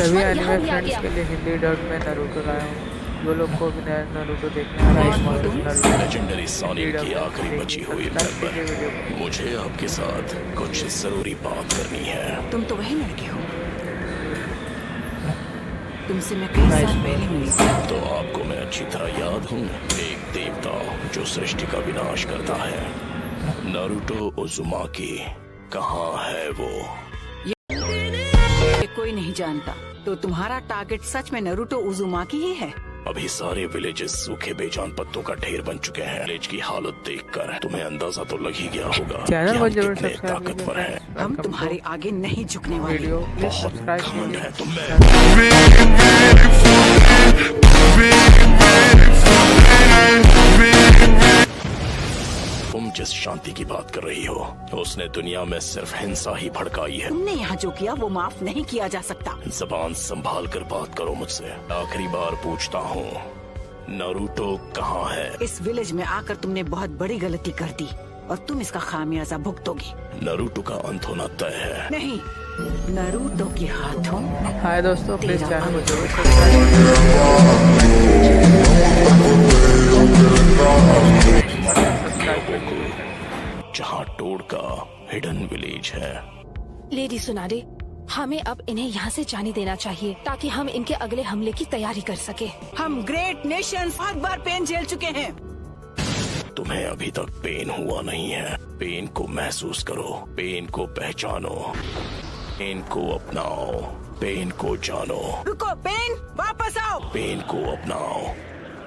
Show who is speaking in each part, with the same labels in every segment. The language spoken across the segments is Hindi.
Speaker 1: सभी
Speaker 2: दुश्मन
Speaker 1: एनिमे
Speaker 2: यहाँ भी आ
Speaker 1: फ्रेंड्स
Speaker 2: गया।
Speaker 1: के लिए हिंदी डब में नारुतो लाया हूँ। जो लोग को भी नया नारुतो देखना है
Speaker 3: लेजेंडरी सोनिक की आखिरी बची हुई मेंबर। मुझे आपके साथ कुछ जरूरी बात करनी है।
Speaker 4: तुम तो वही लड़के हो, तुमसे मैं कई साल पहले मिली थी।
Speaker 3: तो आपको मैं अच्छी तरह याद हूँ, एक देवता जो सृष्टि का विनाश करता है। नारुतो उज़ुमाकी कहाँ है वो?
Speaker 4: ये कोई नहीं जानता। तो तुम्हारा टारगेट सच में नारुतो उज़ुमाकी ही है?
Speaker 3: अभी सारे विलेजेस सूखे बेजान पत्तों का ढेर बन चुके हैं। विलेज की हालत देखकर तुम्हें अंदाजा तो लग ही गया होगा कि
Speaker 1: चैनल
Speaker 3: हम
Speaker 1: को जरूर
Speaker 3: कितने
Speaker 1: सब्सक्राइब
Speaker 3: ताकतवर हैं।
Speaker 4: हम तुम्हारे आगे नहीं झुकने वाले।
Speaker 1: वीडियो प्लीज
Speaker 3: बहुत
Speaker 1: सब्सक्राइब
Speaker 3: घमंड
Speaker 1: कीजिए।
Speaker 3: है तुम में। तुम जिस शांति की बात कर रही हो, उसने दुनिया में सिर्फ हिंसा ही भड़काई है।
Speaker 4: तुमने यहाँ जो किया वो माफ नहीं किया जा सकता।
Speaker 3: जबान संभाल कर बात करो मुझसे। आखिरी बार पूछता हूँ, नारुतो कहाँ है?
Speaker 4: इस विलेज में आकर तुमने बहुत बड़ी गलती कर दी और तुम इसका खामियाजा भुगतोगी।
Speaker 3: नारुतो का अंत होना तय है।
Speaker 4: नहीं, नारुतो के हाथों
Speaker 1: हाय दोस्तों, प्लीज
Speaker 4: तेरा
Speaker 1: चैनल को
Speaker 4: अंत।
Speaker 1: जरूर सब्सक्राइब कीजिए।
Speaker 3: जहाँ टोड का हिडन विलेज है।
Speaker 2: लेडी सुनारे, हमें अब इन्हें यहाँ से जाने देना चाहिए ताकि हम इनके अगले हमले की तैयारी कर सके।
Speaker 4: हम ग्रेट नेशन 7 बार पेन झेल चुके हैं।
Speaker 3: तुम्हें अभी तक पेन हुआ नहीं है। पेन को महसूस करो, पेन को पहचानो, पेन को अपनाओ, पेन को जानो।
Speaker 4: रुको, पेन वापस आओ।
Speaker 3: पेन को अपनाओ,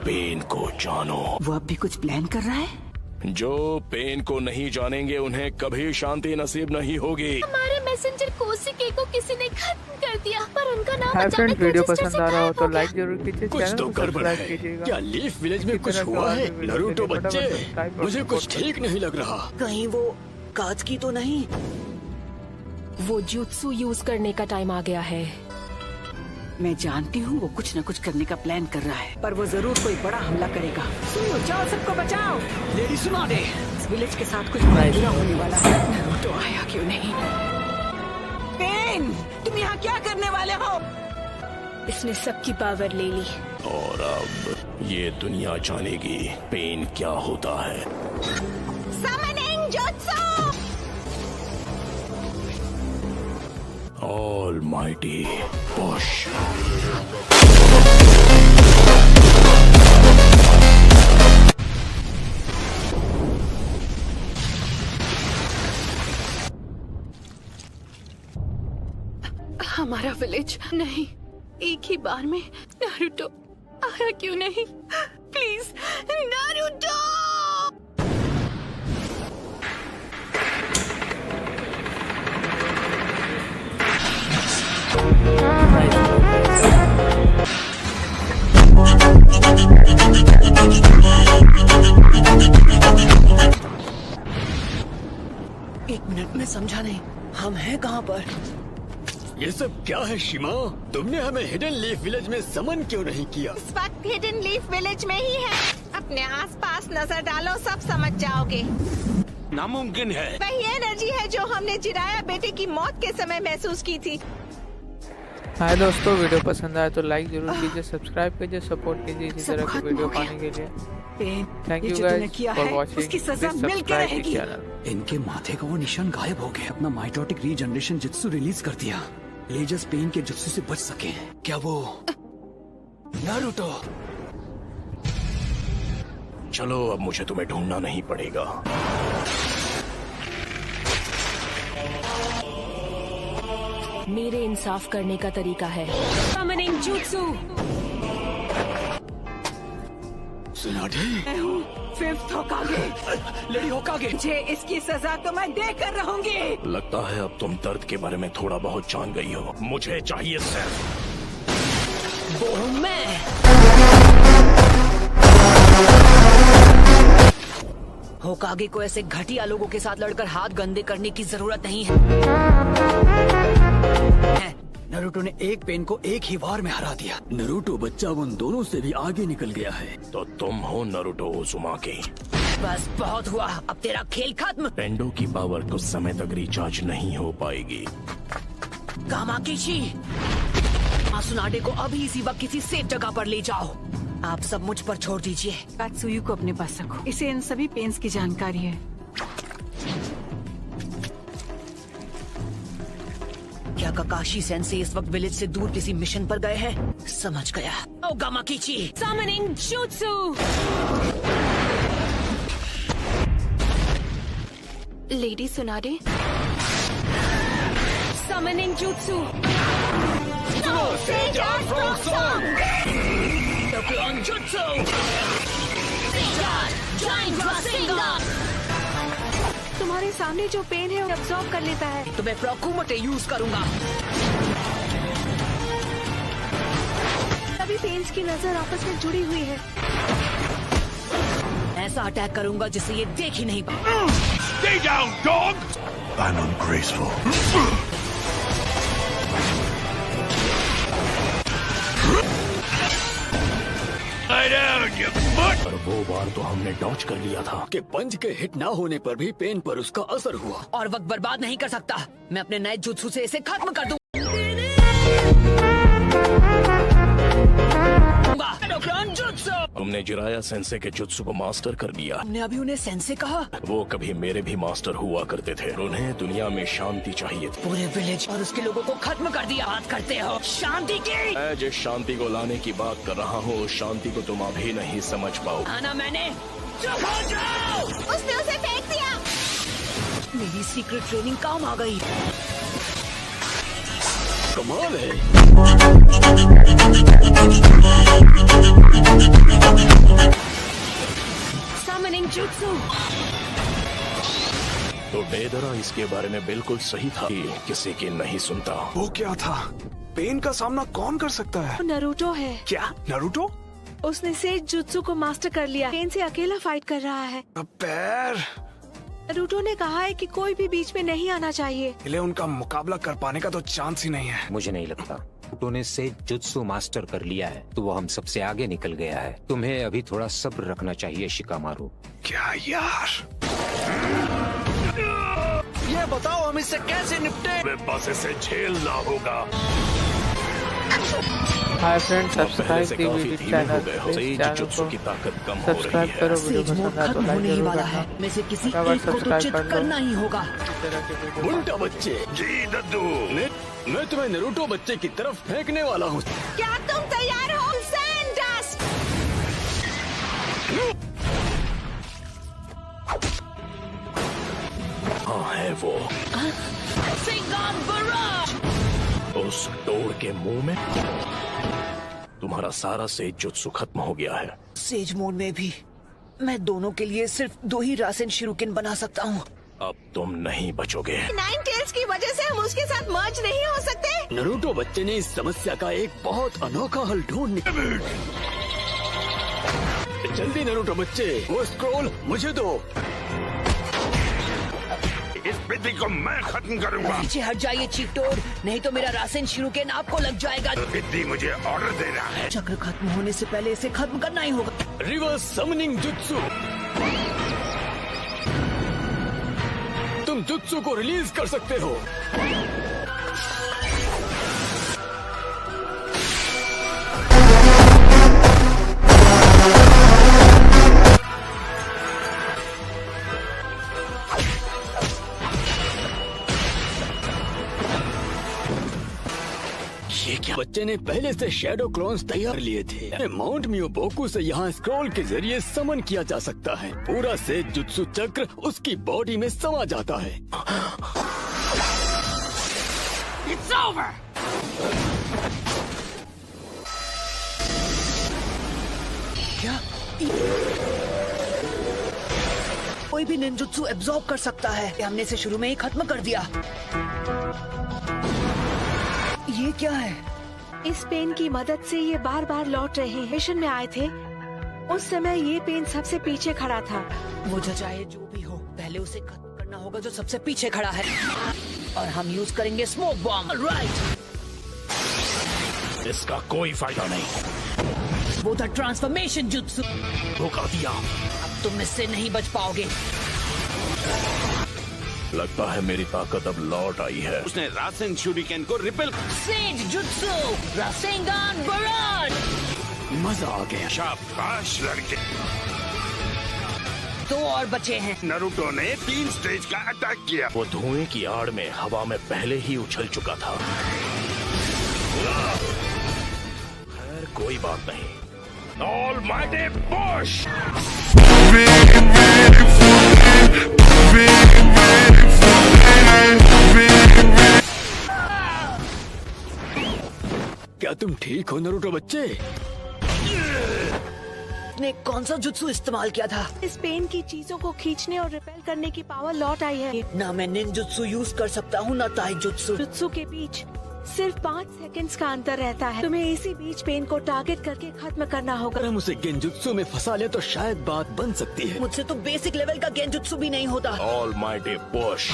Speaker 3: पेन को जानो।
Speaker 4: वो अब भी कुछ प्लान कर रहा है।
Speaker 3: जो पेन को नहीं जानेंगे उन्हें कभी शांति नसीब नहीं होगी।
Speaker 2: हमारे मैसेंजर कोसिके को किसी ने खत्म कर दिया, पर उनका नाम
Speaker 1: हाय फ्रेंड,
Speaker 2: अचानक
Speaker 1: वीडियो
Speaker 2: रजिस्टर
Speaker 1: पसंद
Speaker 2: से
Speaker 1: आ रहा हो
Speaker 2: गायब
Speaker 1: तो
Speaker 2: हो गया।
Speaker 1: लाइक जरूर कीजिए,
Speaker 5: कुछ
Speaker 1: चैनल
Speaker 5: तो
Speaker 1: को
Speaker 5: गड़बड़
Speaker 1: सब्सक्राइब
Speaker 5: है।
Speaker 1: कीजिएगा।
Speaker 5: क्या लीफ विलेज में
Speaker 1: इसी
Speaker 5: कुछ
Speaker 1: तरह के
Speaker 5: हुआ
Speaker 1: और
Speaker 5: है?
Speaker 1: भी वीडियो
Speaker 5: नारुतो
Speaker 1: के लिए
Speaker 5: बच्चे,
Speaker 1: फटाफट सब्सक्राइब और
Speaker 5: मुझे कुछ
Speaker 1: सपोर्ट
Speaker 5: ठीक नहीं लग रहा।
Speaker 4: कहीं वो काज की तो नहीं?
Speaker 2: वो जुत्सु यूज करने का टाइम आ गया है।
Speaker 4: मैं जानती हूँ वो कुछ न कुछ करने का प्लान कर रहा है, पर वो जरूर कोई बड़ा हमला करेगा। सुनो, जाओ सबको बचाओ।
Speaker 5: लेडी सुना दे।
Speaker 4: इस विलेज के साथ कुछ बुरा होने वाला है। नारुतो आया क्यों नहीं? पेन, तुम यहाँ क्या करने वाले हो?
Speaker 2: इसने सबकी पावर ले ली।
Speaker 3: और अब ये दुनिया जानेगी पेन क्या होता है।
Speaker 4: Summoning Jutsu!
Speaker 3: Almighty push.
Speaker 2: हमारा विलेज नहीं, एक ही बार में नारुतो आया क्यों नहीं? Please Naruto!
Speaker 4: एक मिनट में समझा नहीं, हम हैं कहाँ पर?
Speaker 5: ये सब क्या है शिमा? तुमने हमें हिडन लीफ विलेज में समन क्यों नहीं किया?
Speaker 6: इस वक्त हिडन लीफ विलेज में ही है। अपने आसपास नजर डालो, सब समझ जाओगे।
Speaker 5: नामुमकिन है।
Speaker 6: वही एनर्जी है जो हमने जिराया बेटे की मौत के समय महसूस की थी।
Speaker 1: हाय दोस्तों, वीडियो पसंद आए तो लाइक जरूर कीजिए, सब्सक्राइब कीजिए, सपोर्ट कीजिए इसी तरह के वीडियो पाने के लिए।
Speaker 4: पेन,
Speaker 1: थैंक
Speaker 4: ये
Speaker 1: यू
Speaker 4: जो तूने
Speaker 1: गाइस
Speaker 4: किया
Speaker 1: फॉर
Speaker 4: है,
Speaker 1: वाचिंग।
Speaker 4: उसकी सजा
Speaker 1: प्लीज
Speaker 4: मिल के
Speaker 1: सब्सक्राइब
Speaker 4: रहेगी।
Speaker 1: चैनल।
Speaker 7: इनके माथे का वो निशान गायब हो गया। अपना माइटोटिक रीजनरेशन जित्सु रिलीज कर दिया। लेजस पेन के जित्सु से बच सके। क्या वो नारुतो?
Speaker 3: चलो अब मुझे तुम्हें ढूंढना नहीं पड़ेगा।
Speaker 2: मेरे इंसाफ करने का तरीका है। Summoning Jutsu!
Speaker 5: सुना दे।
Speaker 4: मैं हूँ फिफ्थ होकागे।
Speaker 5: लेडी होकागे।
Speaker 4: मुझे इसकी सजा तो मैं देकर रहूंगी।
Speaker 3: लगता है अब तुम दर्द के बारे में थोड़ा बहुत जान गई हो। मुझे चाहिए सिर्फ
Speaker 2: वो हूँ मैं।
Speaker 4: होकागे को ऐसे घटिया लोगों के साथ लड़कर हाथ गंदे करने की जरूरत नहीं है।
Speaker 7: नारुतो ने एक पेन को एक ही वार में हरा दिया। नारुतो बच्चा उन दोनों से भी आगे निकल गया है।
Speaker 3: तो तुम हो नारुतो उज़ुमाकी।
Speaker 4: बस बहुत हुआ, अब तेरा खेल खत्म।
Speaker 3: पेंडो की पावर कुछ समय तक रिचार्ज नहीं हो पाएगी।
Speaker 4: कामाकिशी, सुनाडे को अभी इसी वक्त किसी सेफ जगह पर ले जाओ। आप सब मुझ पर छोड़ दीजिए।
Speaker 8: कात्सुयु को अपने पास रखो, इसे इन सभी पेन्स की जानकारी है।
Speaker 4: क्या ककाशी सेंसे इस वक्त विलेज से दूर किसी मिशन पर गए हैं? समझ गया। ओ गामाकीची,
Speaker 2: Summoning Jutsu! Lady Tsunade? Summoning Jutsu!
Speaker 4: Dokkan Jutsu!
Speaker 2: तुम्हारे सामने जो पेन है वो अब्सॉर्ब कर लेता है।
Speaker 4: तो मैं फ्रॉकुमोटे यूज करूंगा।
Speaker 2: सभी पेन्स की नजर आपस में जुड़ी हुई है।
Speaker 4: ऐसा अटैक करूंगा जिससे ये देख ही नहीं पाए।
Speaker 3: Stay down, dog! I'm ungraceful. Lie down, you butt! पर वो बार तो हमने डॉच कर लिया था
Speaker 5: कि पंच के हिट ना होने पर भी पेन पर उसका असर हुआ।
Speaker 4: और वक्त बर्बाद नहीं कर सकता। मैं अपने नए जुत्सु से इसे खत्म कर दूंगा।
Speaker 3: तुमने जिराया सेंसे के जुत्सु को मास्टर कर लिया।
Speaker 4: हमने अभी उन्हें सेंसे कहा।
Speaker 3: वो कभी मेरे भी मास्टर हुआ करते थे। उन्हें दुनिया में शांति चाहिए थी।
Speaker 4: पूरे विलेज और उसके लोगों को खत्म कर दिया। बात करते हो शांति की?
Speaker 3: मैं जिस शांति को लाने की बात कर रहा हूँ उस शांति को तुम अभी नहीं समझ पाओ।
Speaker 4: आना मैंने। चुप हो जाओ।
Speaker 6: उसने उसे फेंक दिया।
Speaker 4: मेरी सीक्रेट ट्रेनिंग काम आ गई।
Speaker 5: कमाल है।
Speaker 2: Summoning Jutsu!
Speaker 3: तो बेदरा इसके बारे में बिल्कुल सही था कि किसी की नहीं सुनता।
Speaker 9: वो क्या था? पेन का सामना कौन कर सकता है?
Speaker 2: नरूटो है।
Speaker 9: क्या नारुतो?
Speaker 2: उसने सेज जुत्सु को मास्टर कर लिया। पेन से अकेला फाइट कर रहा है।
Speaker 9: पैर
Speaker 2: नरूटो ने कहा है कि कोई भी बीच में नहीं आना चाहिए।
Speaker 9: इले उनका मुकाबला कर पाने का तो चांस ही नहीं है।
Speaker 10: मुझे नहीं लगता। ने से जुत्सु मास्टर कर लिया है तो वो हम सबसे आगे निकल गया है। तुम्हें अभी थोड़ा सब्र रखना चाहिए शिकामारू।
Speaker 9: क्या यार?
Speaker 7: ये बताओ हम इससे कैसे निपटे?
Speaker 3: बस इसे झेलना होगा।
Speaker 1: हाय फ्रेंड्स, सब्सक्राइब दी वीडियो चैनल
Speaker 3: जुत्सु की ताकत कम हो रही
Speaker 1: सब्सक्राइब
Speaker 3: है।
Speaker 1: करो। वीडियो
Speaker 4: सेज मोड
Speaker 1: पसंद आए तो
Speaker 4: खत्म
Speaker 1: लाइक
Speaker 4: होने ही
Speaker 1: जरूर
Speaker 4: वाला
Speaker 1: करना।
Speaker 4: है। में से किसी
Speaker 1: फटाफट
Speaker 4: एक को तो
Speaker 1: सब्सक्राइब
Speaker 4: चित
Speaker 1: कर लो।
Speaker 4: करना ही होगा।
Speaker 1: इस तरह के वीडियो
Speaker 5: उल्टा बच्चे।
Speaker 3: जी दद्दू।
Speaker 5: मैं तुम्हें नरूटो बच्चे की तरफ फेंकने वाला हूँ।
Speaker 6: क्या तुम तैयार हो? सैंडस्ट!
Speaker 3: हाँ है वो। उस डोर के मुंह में तुम्हारा सारा सेज जुत्सु खत्म हो गया है।
Speaker 4: सेज मोड में भी मैं दोनों के लिए सिर्फ 2 ही रासेन शिरुकिन बना सकता हूँ।
Speaker 3: अब तुम नहीं बचोगे।
Speaker 6: नाइन टेल्स की वजह से हम उसके साथ मर्ज नहीं हो सकते।
Speaker 5: नरूटो बच्चे ने इस समस्या का एक बहुत अनोखा हल ढूंढ निकाला। जल्दी नरूटो बच्चे, वो स्क्रॉल मुझे दो।
Speaker 3: इस विधि को मैं खत्म करूंगा।
Speaker 4: पीछे हट जाइए चीफ टोड, नहीं तो मेरा रासेन शिरुकिन आपको लग जाएगा।
Speaker 3: विधि मुझे ऑर्डर देना है।
Speaker 4: चक्र खत्म होने से पहले इसे खत्म करना ही होगा।
Speaker 5: Reverse summoning jutsu. तुम जुत्सु को रिलीज कर सकते हो। ये क्या? बच्चे ने पहले से शैडो क्लोन्स तैयार लिए थे। माउंट मियोबोकू से यहाँ स्क्रॉल के जरिए समन किया जा सकता है। पूरा से जुत्सु चक्र उसकी बॉडी में समा जाता है।
Speaker 4: It's over! क्या कोई भी निंजुत्सु एब्जॉर्ब कर सकता है? हमने इसे शुरू में ही खत्म कर दिया। ये क्या है?
Speaker 2: इस पेन की मदद से ये बार बार लौट रहे हैं। मिशन में आए थे उस समय ये पेन सबसे पीछे खड़ा था।
Speaker 4: वो चाहे जो भी हो, पहले उसे खत्म करना होगा जो सबसे पीछे खड़ा है। और हम यूज करेंगे स्मोक बॉम्ब। राइट।
Speaker 3: इसका कोई फायदा नहीं।
Speaker 4: वो था ट्रांसफॉर्मेशन जुत्सु।
Speaker 3: धोखा दिया।
Speaker 4: अब तुम इससे नहीं बच पाओगे।
Speaker 3: लगता है मेरी ताकत अब लौट आई है।
Speaker 11: उसने रासेन शूरिकेन को रिपेल।
Speaker 4: सेज जुत्सु रासेंगान बराड।
Speaker 5: मजा आ गया।
Speaker 11: शाबाश लड़के।
Speaker 4: 2 और बचे हैं।
Speaker 11: नारुतो ने 3 स्टेज का अटैक किया।
Speaker 3: वो धुएं की आड़ में हवा में पहले ही उछल चुका था। खैर कोई बात नहीं।
Speaker 11: Almighty push.
Speaker 5: क्या तुम ठीक हो नारुतो बच्चे?
Speaker 4: ने कौन सा जुत्सु इस्तेमाल किया था?
Speaker 6: इस पेन की चीजों को खींचने और रिपेल करने की पावर लौट आई है।
Speaker 4: ना मैं निंजुत्सु यूज कर सकता हूँ ना ताई जुत्सु।
Speaker 6: जुत्सु के बीच सिर्फ 5 सेकंड्स का अंतर रहता है। तुम्हें इसी बीच पेन को टारगेट करके खत्म करना होगा।
Speaker 5: अगर हम उसे गेंजुत्सु में फंसा ले तो शायद बात बन सकती है।
Speaker 4: मुझसे तो बेसिक लेवल का गेंजुत्सु भी नहीं होता।
Speaker 3: Almighty push.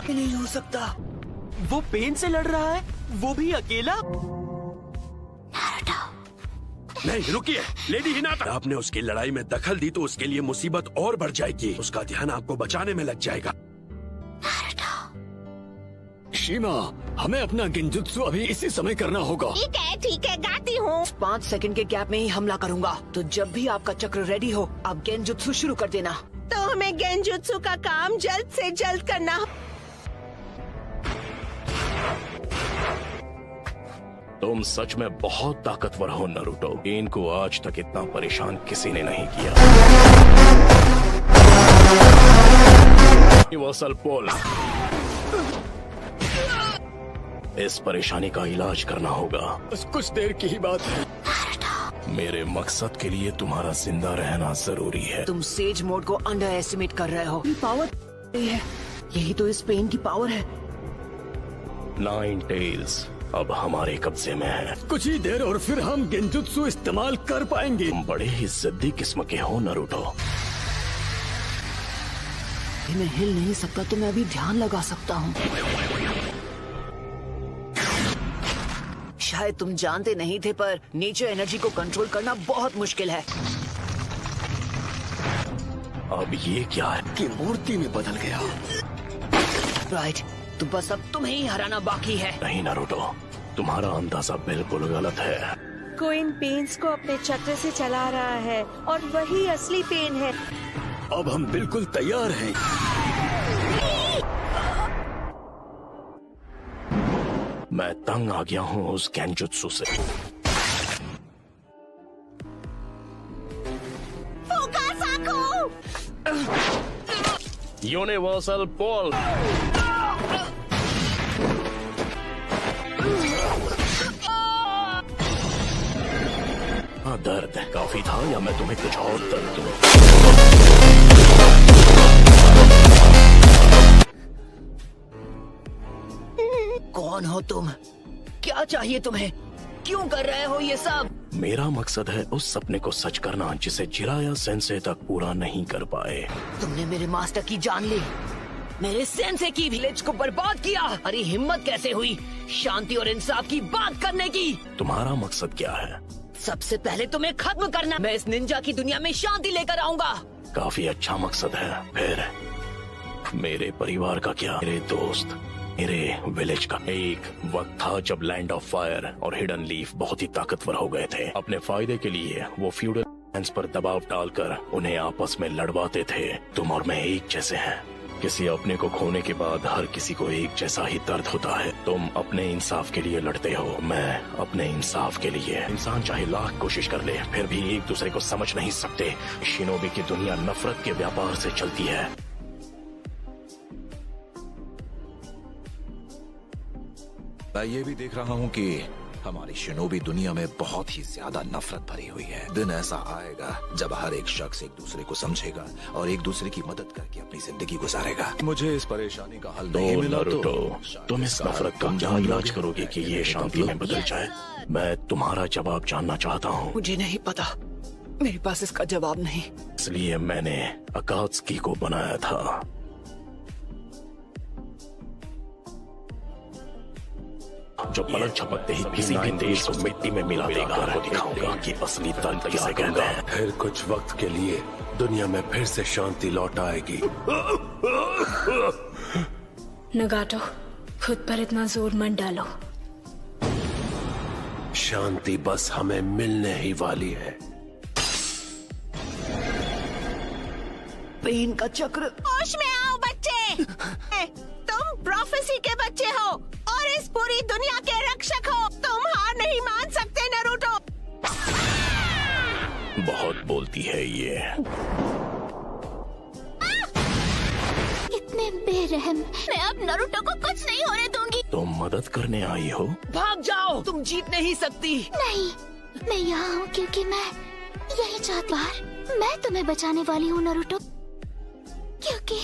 Speaker 4: नहीं हो सकता।
Speaker 7: वो पेन से लड़ रहा है, वो भी अकेला।
Speaker 11: नहीं रुकिए लेडी हिनाटा। आपने उसकी लड़ाई में दखल दी तो उसके लिए मुसीबत और बढ़ जाएगी। उसका ध्यान आपको बचाने में लग जाएगा।
Speaker 5: शीमा, हमें अपना गेंजुत्सु अभी इसी समय करना होगा।
Speaker 6: ठीक है गाती हूँ।
Speaker 4: 5 सेकंड के गैप में ही हमला करूंगा। तो जब भी आपका चक्र रेडी हो आप गेंजुत्सु शुरू कर देना।
Speaker 6: तो हमें गेंजुत्सु का काम जल्द से जल्द करना।
Speaker 3: तुम सच में बहुत ताकतवर हो नारुतो। इनको आज तक इतना परेशान किसी ने नहीं किया। यूनिवर्सल पुल। इस परेशानी का इलाज करना होगा।
Speaker 5: बस कुछ देर की ही बात है।
Speaker 3: मेरे मकसद के लिए तुम्हारा जिंदा रहना जरूरी है।
Speaker 4: तुम सेज मोड को अंडर एस्टिमेट कर रहे हो। पावर है, यही तो इस पेन की पावर है।
Speaker 3: 9 टेल्स अब हमारे कब्जे में है।
Speaker 5: कुछ ही देर और फिर हम गेंजुत्सु इस्तेमाल कर पाएंगे।
Speaker 3: तुम बड़े ही जिद्दी किस्म के हो नारुतो।
Speaker 4: मैं हिल नहीं सकता तो मैं अभी ध्यान लगा सकता हूँ। शायद तुम जानते नहीं थे पर नेचर एनर्जी को कंट्रोल करना बहुत मुश्किल है।
Speaker 3: अब ये क्या है
Speaker 5: कि मूर्ति में बदल गया।
Speaker 4: राइट, तो बस अब तुम्हें ही हराना बाकी है।
Speaker 3: नहीं नारुतो, तुम्हारा अंदाजा बिल्कुल गलत है।
Speaker 6: कोई इन पेन्स को अपने चक्र से चला रहा है और वही असली पेन है।
Speaker 5: अब हम बिल्कुल तैयार हैं।
Speaker 3: मैं तंग आ गया हूँ उस गेंजुत्सु से। यूनिवर्सल पुल। दर्द काफी था या मैं तुम्हें कुछ और दर्द दूं?
Speaker 4: कौन हो तुम? क्या चाहिए तुम्हें? क्यों कर रहे हो ये सब?
Speaker 3: मेरा मकसद है उस सपने को सच करना जिसे जिराया सेंसे तक पूरा नहीं कर पाए।
Speaker 4: तुमने मेरे मास्टर की जान ली, मेरे सेंसे की विलेज को बर्बाद किया। अरे हिम्मत कैसे हुई शांति और इंसाफ की बात करने की?
Speaker 3: तुम्हारा मकसद क्या है?
Speaker 4: सबसे पहले तुम्हें खत्म करना। मैं इस निंजा की दुनिया में शांति लेकर आऊंगा।
Speaker 3: काफी अच्छा मकसद है। फिर मेरे परिवार का क्या? मेरे दोस्त, मेरे विलेज का? एक वक्त था जब लैंड ऑफ फायर और हिडन लीफ बहुत ही ताकतवर हो गए थे। अपने फायदे के लिए वो फ्यूडल लैंड्स पर दबाव डालकर उन्हें आपस में लड़वाते थे। तुम और मैं एक जैसे हैं। किसी अपने को खोने के बाद हर किसी को एक जैसा ही दर्द होता है। तुम अपने इंसाफ के लिए लड़ते हो, मैं अपने इंसाफ के लिए। इंसान चाहे लाख कोशिश कर ले फिर भी एक दूसरे को समझ नहीं सकते। शिनोबी की दुनिया नफरत के व्यापार से चलती है।
Speaker 12: मैं ये भी देख रहा हूँ कि हमारी शिनोबी दुनिया में बहुत ही ज्यादा नफरत भरी हुई है। दिन ऐसा आएगा जब हर एक शख्स एक दूसरे को समझेगा और एक दूसरे की मदद करके अपनी जिंदगी गुजारेगा। मुझे इस परेशानी का हल नहीं मिला तो
Speaker 3: तुम इस नफरत का क्या इलाज करोगे कि ये शांति में बदल जाए? मैं तुम्हारा जवाब जानना चाहता हूँ।
Speaker 4: मुझे नहीं पता, मेरे पास इसका जवाब नहीं।
Speaker 3: इसलिए मैंने अकात्सुकी को बनाया था। जो पलक झपकते ही किसी भी देश को मिट्टी में मिला देगा। को दिखाऊंगा कि असली दर्द किसे कहते हैं।
Speaker 11: फिर कुछ वक्त के लिए दुनिया में फिर से शांति लौट आएगी।
Speaker 2: नगाटो, खुद पर इतना जोर मत डालो।
Speaker 11: शांति बस हमें मिलने ही वाली है।
Speaker 4: पेन का चक्र।
Speaker 6: होश में आओ बच्चे। तुम प्रोफेसी के बच्चे हो और इस पूरी दुनिया के रक्षक हो। तुम हार नहीं मान सकते नारुतो।
Speaker 3: बहुत बोलती है ये।
Speaker 13: इतने बेरहम। मैं अब नारुतो को कुछ नहीं होने दूंगी।
Speaker 3: तुम मदद करने आई हो?
Speaker 4: भाग जाओ, तुम जीत नहीं सकती।
Speaker 13: नहीं, मैं यहाँ हूँ क्योंकि मैं यही चाहती हूँ। मैं तुम्हें बचाने वाली हूँ नारुतो, क्योंकि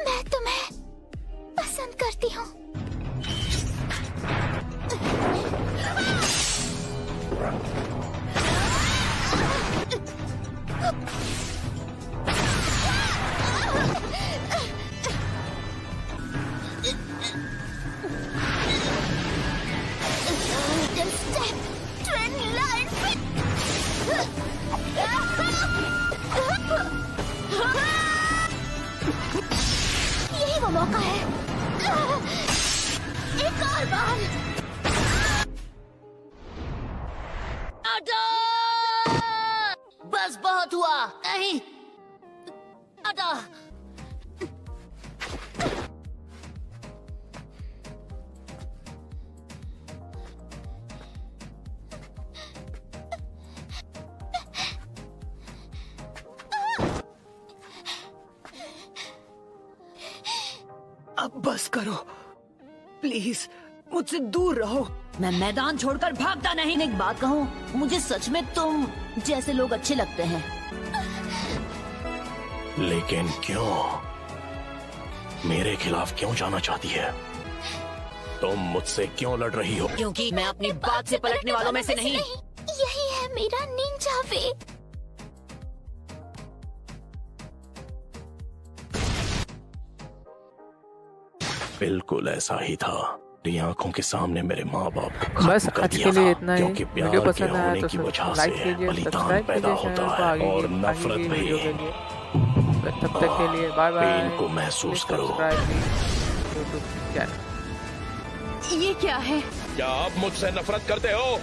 Speaker 13: मैं तुम्हें पसंद करती हूँ। यही वो मौका है। एक और बार।
Speaker 4: बस बहुत हुआ। नहीं अदा। अब बस करो प्लीज, मुझसे दूर रहो। मैं मैदान छोड़कर भागता नहीं। एक बात कहूँ, मुझे सच में तुम जैसे लोग अच्छे लगते हैं।
Speaker 3: लेकिन क्यों? मेरे खिलाफ क्यों जाना चाहती है? तुम मुझसे क्यों लड़ रही हो?
Speaker 4: क्योंकि मैं अपनी बात से पलटने वालों में से नहीं।
Speaker 13: यही है मेरा निंजा वे।
Speaker 3: बिल्कुल ऐसा ही था। मेरी आंखों के सामने मेरे माँ बाप
Speaker 1: बस आज के लिए इतना ही।
Speaker 3: क्योंकि
Speaker 1: वीडियो
Speaker 3: प्यार के
Speaker 1: पसंद आया
Speaker 3: होने
Speaker 1: तो
Speaker 3: की वजह
Speaker 1: लाइक
Speaker 3: से
Speaker 1: कीजिए,
Speaker 3: बलिदान
Speaker 1: सब्सक्राइब
Speaker 3: पैदा
Speaker 1: कीजिए चैनल
Speaker 3: होता
Speaker 1: को
Speaker 3: है
Speaker 1: आगे
Speaker 3: और
Speaker 1: की
Speaker 3: नफरत
Speaker 1: वीडियो के
Speaker 3: भी।
Speaker 1: लिए। तब तक के लिए बाय बाय।
Speaker 3: पेन को महसूस करो।
Speaker 1: YouTube channel.
Speaker 6: ये क्या है?
Speaker 3: क्या आप मुझसे नफरत करते हो?